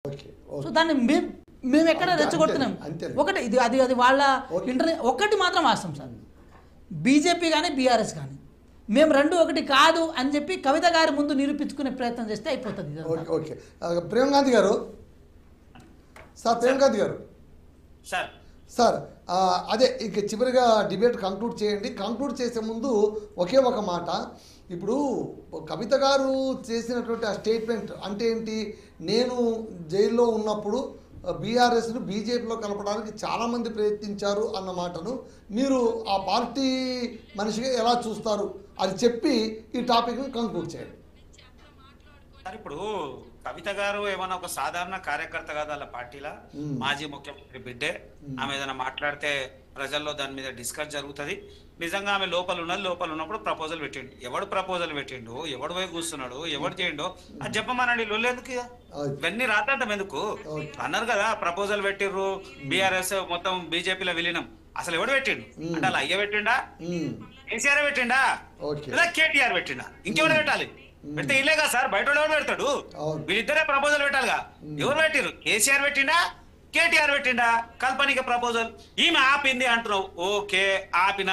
Okay. So దాన్ని మేము ఎక్కడ రెచ్చగొడుతున్నాం ఒకటి ఇది అది వాళ్ళ ఇంటర్నెట్ ఒకటి మాత్రం వాస్తవం సార్. బీజేపీ కానీ బీఆర్ఎస్ కానీ మేము రెండు ఒకటి కాదు అని చెప్పి కవిత గారి ముందు నిరూపించుకునే ప్రయత్నం చేస్తే అయిపోతుంది. ఓకే ప్రేమ్ గాంధీ గారు సార్, ప్రేమ్ గాంధీ గారు సార్ అదే ఇక చివరిగా డిబేట్ కంక్లూడ్ చేయండి. కంక్లూడ్ చేసే ముందు ఒకే ఒక మాట, ఇప్పుడు కవిత గారు చేసినటువంటి ఆ స్టేట్మెంట్ అంటే ఏంటి, నేను జైల్లో ఉన్నప్పుడు బీఆర్ఎస్ను బీజేపీలో కలపడానికి చాలామంది ప్రయత్నించారు అన్న మాటను మీరు ఆ పార్టీ మనిషిగా ఎలా చూస్తారు అది చెప్పి ఈ టాపిక్ని కంక్లూడ్ చేయండి. ఇప్పుడు కవిత గారు ఏమన్నా ఒక సాధారణ కార్యకర్త కాదు వాళ్ళ పార్టీలా, మాజీ ముఖ్యమంత్రి బిడ్డే. ఆమె ఏదైనా మాట్లాడితే ప్రజల్లో దాని మీద డిస్కస్ జరుగుతుంది. నిజంగా ఆమె లోపల ఉన్నది, లోపల ఉన్నప్పుడు ప్రపోజల్ పెట్టిండు. ఎవడు ప్రపోజల్ పెట్టిండు, ఎవడు పోయి కూర్చున్నాడు, ఎవడు చేయండు అది చెప్పమనండి. లొల్లేందుకు ఇవన్నీ రాద్దాం ఎందుకు అన్నారు కదా. ప్రపోజల్ పెట్టిర్రు, బీఆర్ఎస్ మొత్తం బీజేపీలో విలీనం. అసలు ఎవడు పెట్టిండు అంటే అలా అయ్య పెట్టిండా, కేసీఆర్ పెట్టిండా, లేదా కేటీఆర్ పెట్టిండా, ఇంకెవడు పెట్టాలి? పెడితే ఇల్లేగా సార్, బయట ఎవరు పెడతాడు? వీళ్ళిద్దరే ప్రపోజల్ పెట్టాలిగా. ఎవరు పెట్టిరు? కేసీఆర్ పెట్టిండా, కేటీఆర్ పెట్టిండా? కల్పనిక ప్రపోజల్ ఈమె ఆపింది అంటున్నావు. ఓకే, ఆపిన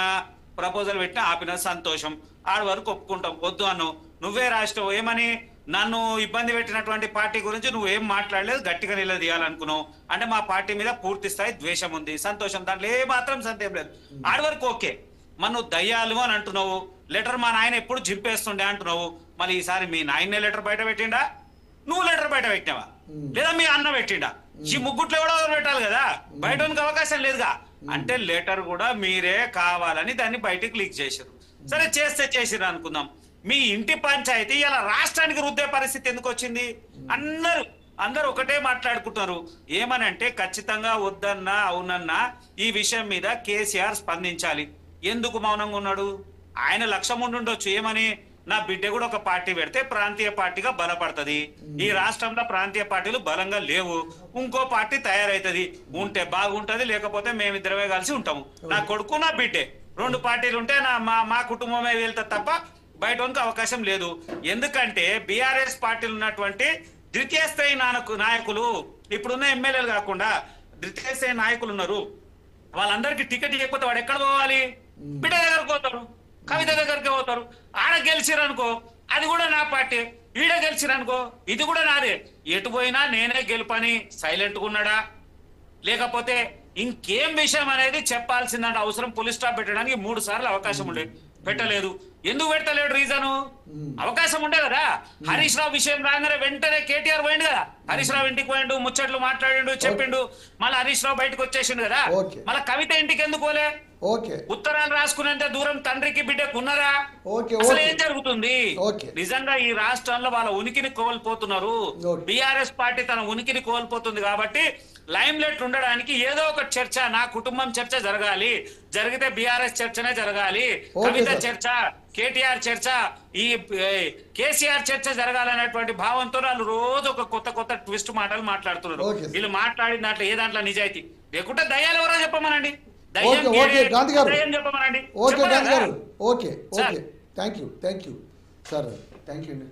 ప్రపోజల్ పెట్టినా ఆపిన సంతోషం, ఆడ వరకు ఒప్పుకుంటాం. వద్దు అన్నావు, నువ్వే రాష్ట్రం ఏమని నన్ను ఇబ్బంది పెట్టినటువంటి పార్టీ గురించి నువ్వేం మాట్లాడలేదు, గట్టిగా నిలదీయాలనుకున్నావు అంటే మా పార్టీ మీద పూర్తి స్థాయి ద్వేషం ఉంది, సంతోషం, దాంట్లో ఏ మాత్రం సందేహం లేదు. ఆడ వరకు ఓకే. మన నువ్వు దయ్యాలు అని అంటున్నావు, లెటర్ మా నాయన ఎప్పుడు జింపేస్తుండే అంటున్నావు. మళ్ళీ ఈసారి మీ నాయనే లెటర్ బయట పెట్టిండా, నువ్వు లెటర్ బయట పెట్టినావా, లేదా మీ అన్న పెట్టిండా? ఈ ముగ్గుట్లో ఎవడో పెట్టాలి కదా, బయట అవకాశం లేదుగా. అంటే లెటర్ కూడా మీరే కావాలని దాన్ని బయటకు లీక్ చేశారు. సరే చేస్తే చేసిరు అనుకుందాం. మీ ఇంటి పంచాయతీ ఇలా రాష్ట్రానికి రుద్దే పరిస్థితి ఎందుకు వచ్చింది? అందరూ ఒకటే మాట్లాడుకుంటున్నారు. ఏమనంటే ఖచ్చితంగా వద్దన్నా అవునన్నా ఈ విషయం మీద కేసీఆర్ స్పందించాలి. ఎందుకు మౌనంగా ఉన్నాడు? ఆయన లక్ష్యం ఉండుండొచ్చు, ఏమని నా బిడ్డ కూడా ఒక పార్టీ పెడితే ప్రాంతీయ పార్టీగా బలపడుతుంది, ఈ రాష్ట్రంలో ప్రాంతీయ పార్టీలు బలంగా లేవు, ఇంకో పార్టీ తయారైతుంది, ఉంటే బాగుంటది, లేకపోతే మేమిద్దరమే కలిసి ఉంటాము. నా కొడుకు నా బిడ్డే రెండు పార్టీలు ఉంటే మా కుటుంబమే వెళ్తుంది తప్ప బయట అవకాశం లేదు. ఎందుకంటే బీఆర్ఎస్ పార్టీలు ఉన్నటువంటి ద్వితీయ స్థాయి నాయకులు, ఇప్పుడున్న ఎమ్మెల్యేలు కాకుండా ద్వితీయ స్థాయి నాయకులు ఉన్నారు. వాళ్ళందరికీ టికెట్ ఇవ్వకపోతే వాడు ఎక్కడ పోవాలి? బిడ్డ దగ్గరకు పోతారు, కవిత దగ్గరికి పోతారు. ఆడ గెలిచిరనుకో అది కూడా నా పార్టీ, ఈడ గెలిచిరనుకో ఇది కూడా నాదే. ఎటు పోయినా నేనే గెలుపని సైలెంట్గా ఉన్నాడా, లేకపోతే ఇంకేం విషయం అనేది చెప్పాల్సిందంటే అవసరం పోలీస్ స్టాప్ పెట్టడానికి 3 సార్లు అవకాశం ఉండే, పెట్టలేదు. ఎందుకు పెట్టలేడు? రీజను అవకాశం ఉండే కదా. హరీష్ రావు విషయం రాగానే వెంటనే కేటీఆర్ పోయిండు కదా, హరీష్ రావు ఇంటికి పోయిండు, ముచ్చట్లు మాట్లాడిండు, చెప్పిండు, మళ్ళీ హరీష్ రావు బయటకు వచ్చేసిండు కదా. మళ్ళీ కవిత ఇంటికి ఎందుకు పోలే? ఉత్తరాలు రాసుకునేంత దూరం తండ్రికి బిడ్డకు ఉన్నారా? అసలు ఏం జరుగుతుంది? నిజంగా ఈ రాష్ట్రంలో వాళ్ళ ఉనికిని కోల్పోతున్నారు. బీఆర్ఎస్ పార్టీ తన ఉనికిని కోల్పోతుంది. కాబట్టి లైమ్ లైట్ ఉండడానికి ఏదో ఒక చర్చ, నా కుటుంబం చర్చ జరగాలి, జరిగితే బీఆర్ఎస్ చర్చనే జరగాలి, కవిత చర్చ, కేటీఆర్ చర్చ, ఈ కేసీఆర్ చర్చ జరగాలనేటువంటి భావంతో వాళ్ళు రోజు ఒక కొత్త ట్విస్ట్ మాటలు మాట్లాడుతున్నారు. వీళ్ళు మాట్లాడిన దాంట్లో ఏ దాంట్లో నిజాయితీ లేకుంటే దయ్యాలు ఎవరో చెప్పమనండి. గాంధీ గారు ఓకే, గాంధీ గారు okay, thank you sir, thank you అండి.